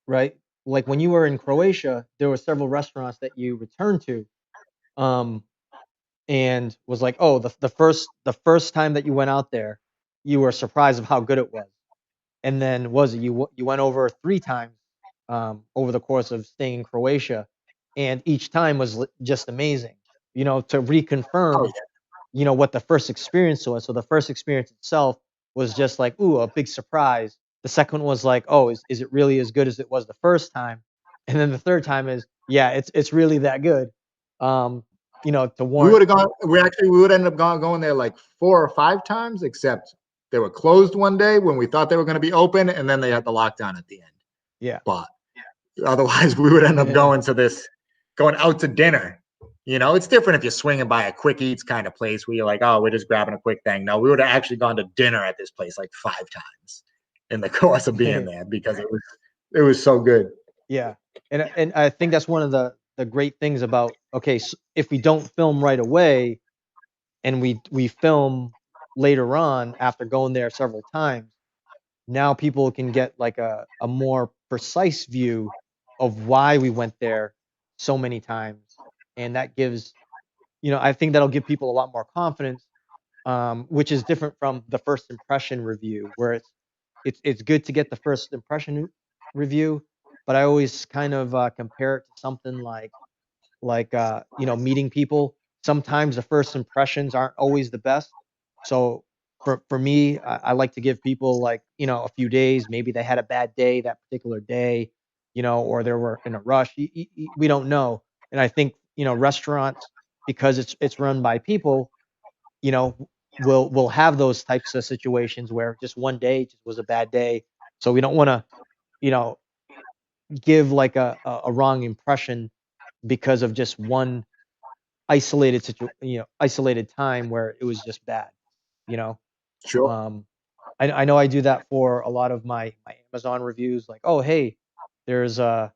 right? Like when you were in Croatia, there were several restaurants that you returned to, um, and was like, oh, the first time that you went out there, you were surprised of how good it was. And then was it you went over 3 times over the course of staying in Croatia, and each time was just amazing. To oh reconfirm, yeah, what the first experience was. So the first experience itself was just like, ooh, a big surprise. The second was like, oh, is it really as good as it was the first time? And then the third time is, yeah, it's really that good. To we warrant. would have gone. We would end up going there like 4 or 5 times, except they were closed one day when we thought they were going to be open, and then they had the lockdown at the end. Yeah. But otherwise, we would end up going out to dinner. It's different if you're swinging by a quick eats kind of place where you're like, oh, we're just grabbing a quick thing. No, we would have actually gone to dinner at this place like 5 times in the course of being there because it was so good. Yeah, and I think that's one of the great things about, okay, if we don't film right away, and we film later on after going there several times, now people can get like a more precise view of why we went there so many times. And that gives, I think that'll give people a lot more confidence, which is different from the first impression review, where it's good to get the first impression review, but I always kind of compare it to something like meeting people. Sometimes the first impressions aren't always the best. So for me, I like to give people like a few days. Maybe they had a bad day that particular day, or they were in a rush. We don't know. And I think restaurants, because it's run by people, you know, will have those types of situations where just one day just was a bad day. So we don't want to, you know, give like a wrong impression because of just one isolated time where it was just bad, you know. Sure. Um, I know I do that for a lot of my Amazon reviews. Like, oh hey, there's I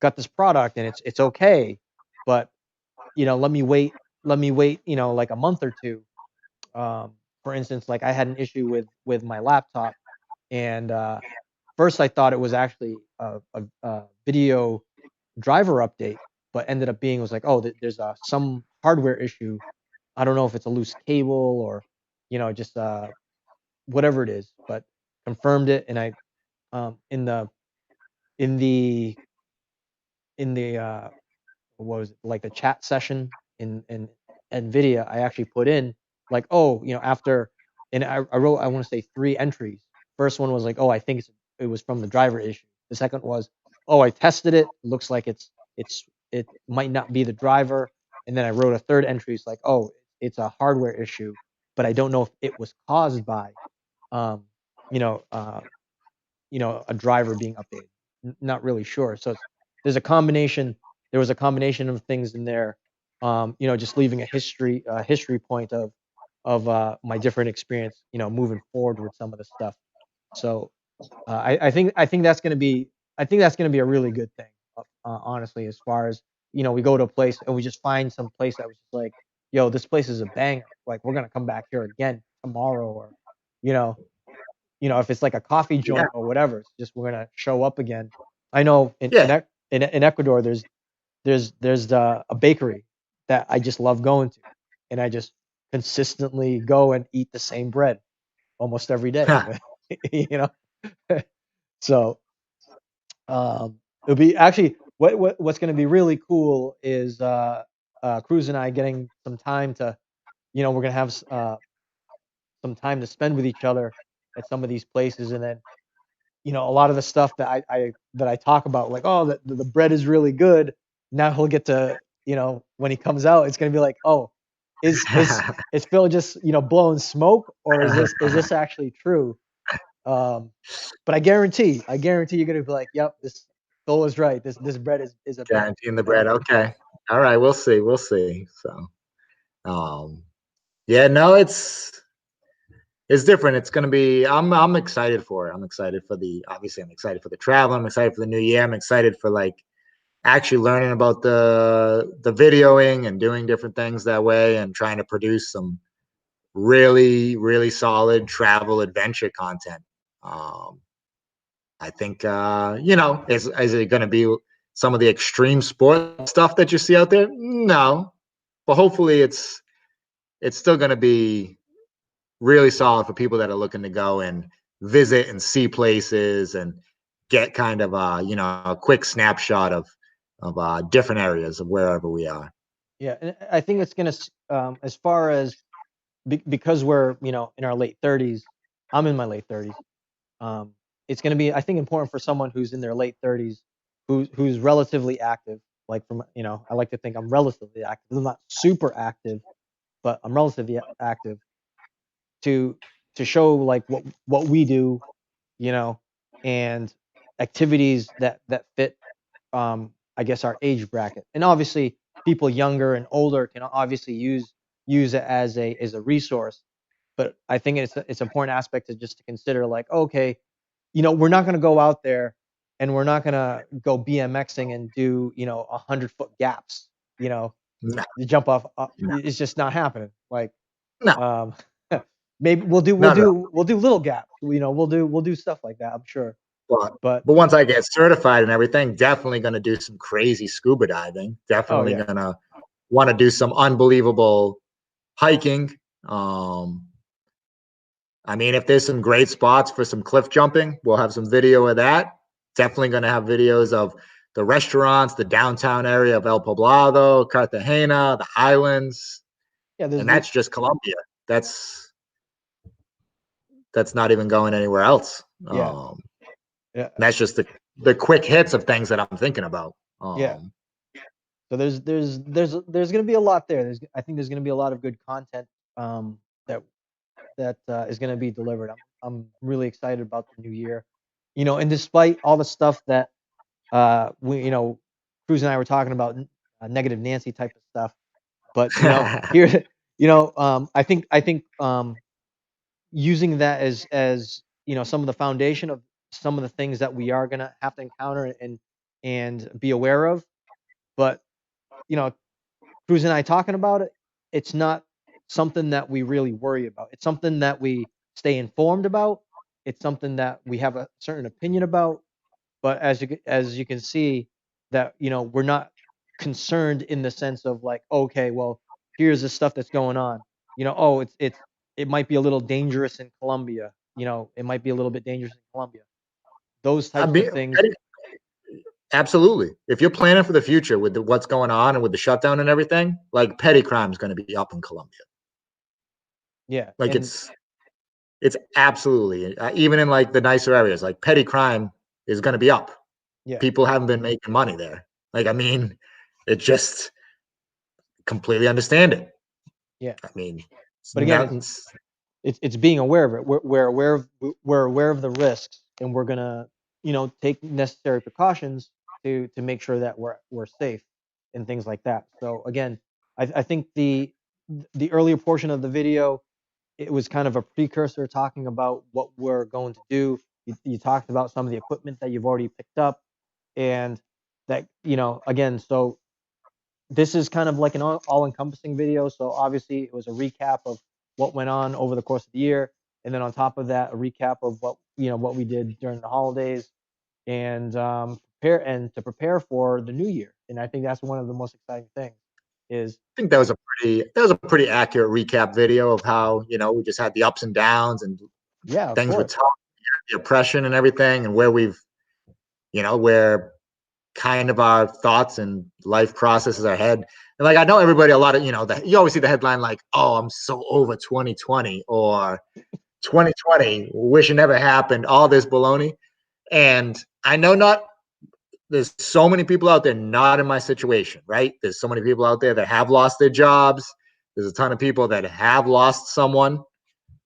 got this product and it's okay, but let me wait like a month or two. For instance, like I had an issue with my laptop, and first I thought it was actually a video driver update, but ended up being was like, oh, there's some hardware issue. I don't know if it's a loose cable or just whatever it is, but confirmed it. And I in the what was it, like the chat session in NVIDIA, I actually put in like, oh, after, and I wrote, I want to say 3 entries. First one was like, oh, I think it was from the driver issue. The second was, oh, I tested it. Looks like it might not be the driver. And then I wrote a third entry. It's like, oh, it's a hardware issue, but I don't know if it was caused by, um, you know, uh, a driver being updated. Not really sure. So there's a combination. There was a combination of things in there. Just leaving a history point of my different experience. Moving forward with some of the stuff. So I think that's gonna be a really good thing. Honestly, as far as we go to a place and we just find some place that was just like, yo, this place is a banger. Like we're gonna come back here again tomorrow, or you know, if it's like a coffee Yeah. joint or whatever, it's just we're gonna show up again. I know Yeah. in Ecuador, there's a bakery that I just love going to, and I just consistently go and eat the same bread almost every day. you know, so it'll be actually what's going to be really cool is Cruz and I getting some time to, we're going to have some time to spend with each other at some of these places, and then a lot of the stuff that I talk about, like, oh, the bread is really good. Now he'll get to, when he comes out, it's gonna be like, oh, is Phil just blowing smoke, or is this actually true? But I guarantee you're gonna be like, yep, this Phil was right. This bread is a banger. Guaranteeing the bread. Okay. All right. We'll see. We'll see. So, um, yeah, no, it's different. It's going to be, I'm excited for it. I'm excited for obviously I'm excited for the travel. I'm excited for the new year. I'm excited for like actually learning about the videoing and doing different things that way and trying to produce some really, really solid travel adventure content. Um, I think, is it going to be some of the extreme sport stuff that you see out there? No, but hopefully it's still going to be really solid for people that are looking to go and visit and see places and get kind of a quick snapshot of different areas of wherever we are. Yeah, and I think it's gonna as far as because we're in our late 30s. I'm in my late 30s. Um, it's going to be, I think, important for someone who's in their late 30s, who's relatively active. Like I like to think I'm relatively active. I'm not super active, but I'm relatively active. To show like what we do, you know, and activities that fit, I guess, our age bracket. And obviously, people younger and older can obviously use it as a resource. But I think it's an important aspect to consider, like, okay, we're not going to go out there and we're not going to go BMXing and do 100-foot gaps, No, to jump off. It's just not happening. Like, no, um, maybe we'll do we'll not at all. do we'll do little gaps. We'll do stuff like that, I'm sure. But But once I get certified and everything, definitely going to do some crazy scuba diving. oh Definitely yeah, going to want to do some unbelievable hiking. I mean, if there's some great spots for some cliff jumping, we'll have some video of that. Definitely going to have videos of the restaurants, the downtown area of El Poblado, Cartagena, the islands, yeah. and that's just Colombia. That's not even going anywhere else. Yeah, yeah, That's just the quick hits of things that I'm thinking about. yeah. So there's going to be a lot there. I think there's going to be a lot of good content, that is going to be delivered. I'm really excited about the new year. And despite all the stuff that we Cruz and I were talking about, negative Nancy type of stuff, but here, I think using that as some of the foundation of some of the things that we are going to have to encounter and be aware of. But you know Cruz and I talking about it, it's not something that we really worry about. It's something that we stay informed about. It's something that we have a certain opinion about. But as you can see, that we're not concerned in the sense of like, okay, well, here's the stuff that's going on. Oh, it might be a little dangerous in Colombia. It might be a little bit dangerous in Colombia. Those I types of mean, things. absolutely. If you're planning for the future with what's going on and with the shutdown and everything, like petty crime is going to be up in Colombia. Yeah, Like and it's absolutely even in like the nicer areas, like petty crime is going to be up. yeah, People haven't been making money there. Like, I mean, it just completely understand it. yeah. I mean, it's But again, not, it's being aware of it. We're aware of the risks, and we're gonna take necessary precautions to make sure that we're safe and things like that. So again, I think the earlier portion of the video, it was kind of a precursor talking about what we're going to do. You talked about some of the equipment that you've already picked up, and that again, so this is kind of like an all-encompassing video. So obviously, it was a recap of what went on over the course of the year, and then on top of that, a recap of what we did during the holidays, and to prepare for the new year. And I think that's one of the most exciting things. Is I think that was a pretty accurate recap video of how we just had the ups and downs and yeah, of things were course, tough, the oppression and everything, and where where kind of our thoughts and life processes are ahead. And like I know everybody, a lot of you always see the headline like, "Oh, I'm so over 2020" or 2020, wish it never happened. All this baloney, and I know not. There's so many people out there not in my situation, right? There's so many people out there that have lost their jobs. There's a ton of people that have lost someone.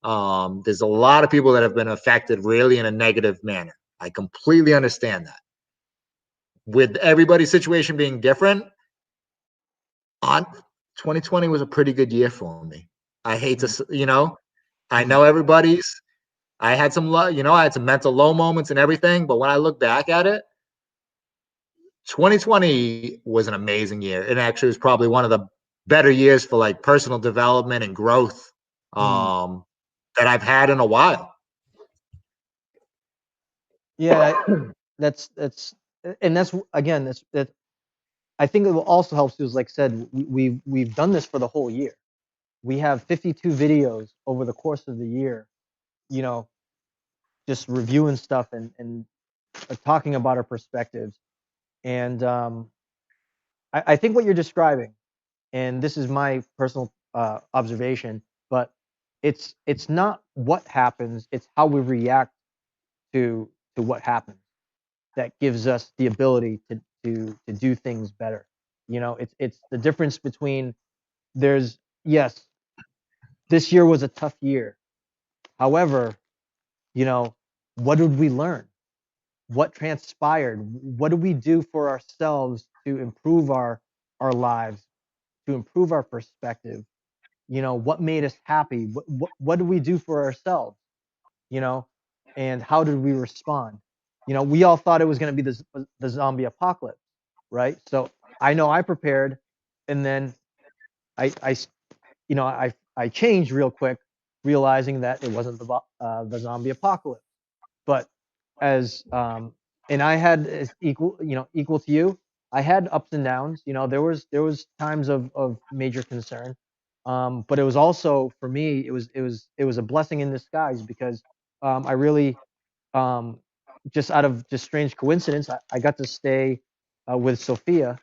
There's a lot of people that have been affected really in a negative manner. I completely understand that. With everybody's situation being different, on 2020 was a pretty good year for me. I hate to, I know everybody's. I had some, I had some mental low moments and everything, but when I look back at it, 2020 was an amazing year. It actually was probably one of the better years for like personal development and growth mm. that I've had in a while. Yeah, that's and that's again that I think it will also helps is like I said, we've done this for the whole year. We have 52 videos over the course of the year, you know, just reviewing stuff and talking about our perspectives. And I think what you're describing, and this is my personal observation, but it's not what happens, it's how we react to what happens that gives us the ability to do things better. It's the difference between there's yes, this year was a tough year. However, you know, what did we learn? What transpired? What do we do for ourselves to improve our lives, to improve our perspective? What made us happy? What do we do for ourselves? You know, and how did we respond? We all thought it was going to be the zombie apocalypse, right? So I know I prepared, and then I I changed real quick, realizing that it wasn't the zombie apocalypse. But as and I had as equal to you. I had ups and downs. There was times of major concern, but it was also for me. It was a blessing in disguise because I really just out of just strange coincidence, I got to stay with Sophia,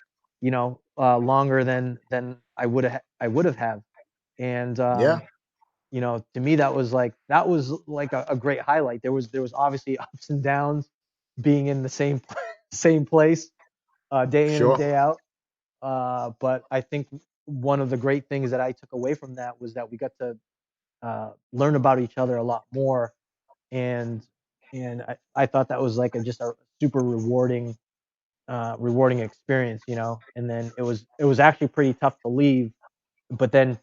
longer than I would have had, and Yeah. to me that was like a great highlight. There was obviously ups and downs being in the same same place day in and Sure. day out. But I think one of the great things that I took away from that was that we got to learn about each other a lot more, and I thought that was like just a super rewarding experience. And then it was actually pretty tough to leave, but then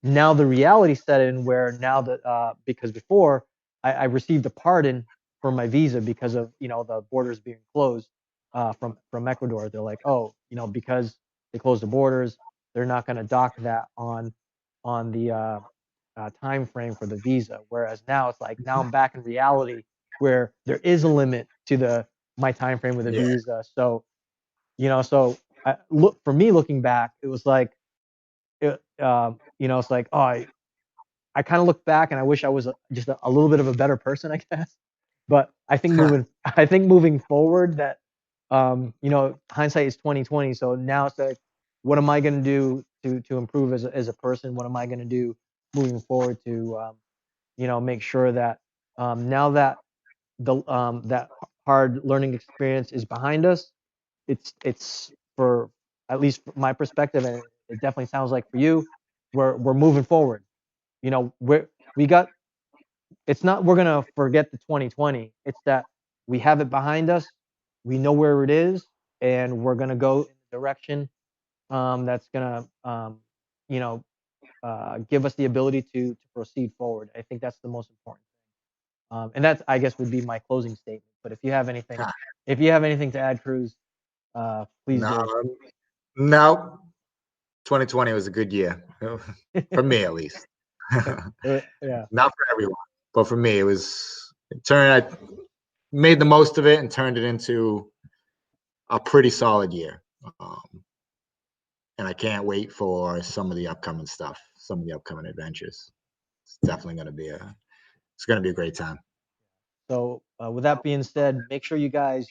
now the reality set in where now that because before I received a pardon for my visa because of the borders being closed from Ecuador. They're like, oh, because they closed the borders, they're not going to dock that on the time frame for the visa. Whereas now it's like now I'm back in reality where there is a limit to my time frame with Yeah. Ibiza. So, so look for me looking back, it was like, it's like, oh, I kind of look back and I wish I was just a little bit of a better person, I guess. But I think moving forward, that hindsight is 2020. So now it's like, what am I going to do to improve as a person? What am I going to do moving forward to make sure that now that that hard learning experience is behind us, it's for, at least from my perspective, and it definitely sounds like for you, we're moving forward. We got, it's not we're gonna forget the 2020. It's that we have it behind us. We know where it is, and we're gonna go in the direction that's gonna you know give us the ability to proceed forward. I think that's the most important thing. And that's, I guess, would be my closing statement. But if you have anything to add, Cruz, please No, do. no. 2020 was a good year for me, at least. Yeah. Not for everyone, but for me, I made the most of it and turned it into a pretty solid year. And I can't wait for some of the upcoming stuff, some of the upcoming adventures. It's definitely going to be it's going to be a great time. So with that being said, make sure you guys